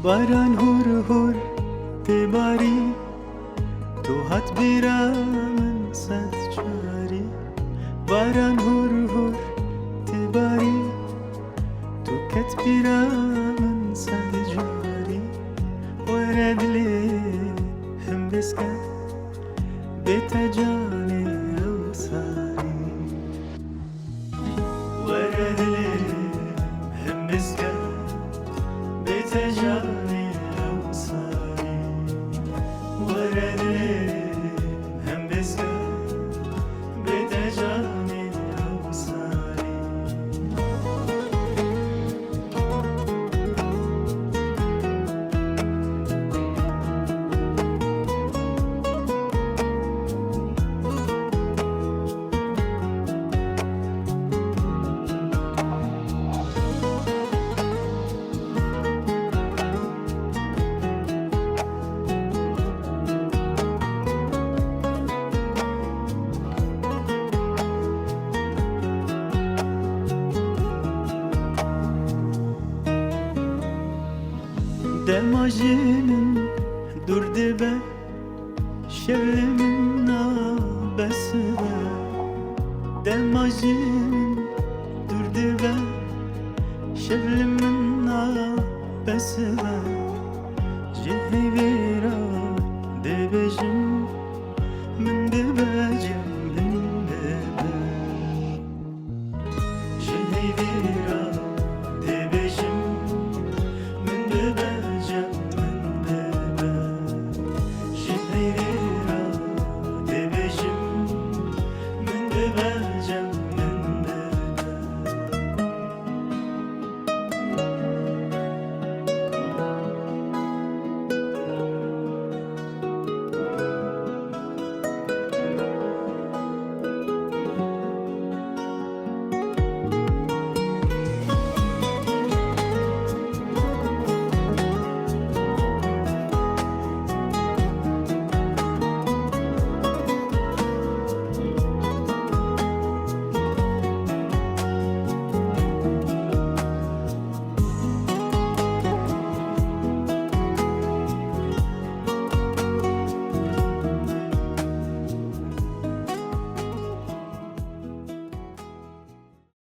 باران هور هور تباری تو هات بیرا من صد جاری باران هور هور تباری تو کت بیرا من صد جاری ورد لي هم بسكا بيت جاني أوصاري ورد لي هم بسكا بيت جاني أوصاري ورد لي هم بسكا بيت جاني أوصاري Demajinin durdu be şevlimin nabesi be Demajinin durdu be şevlimin nabesi be Cihivira debejim min debejim min debe Cihivira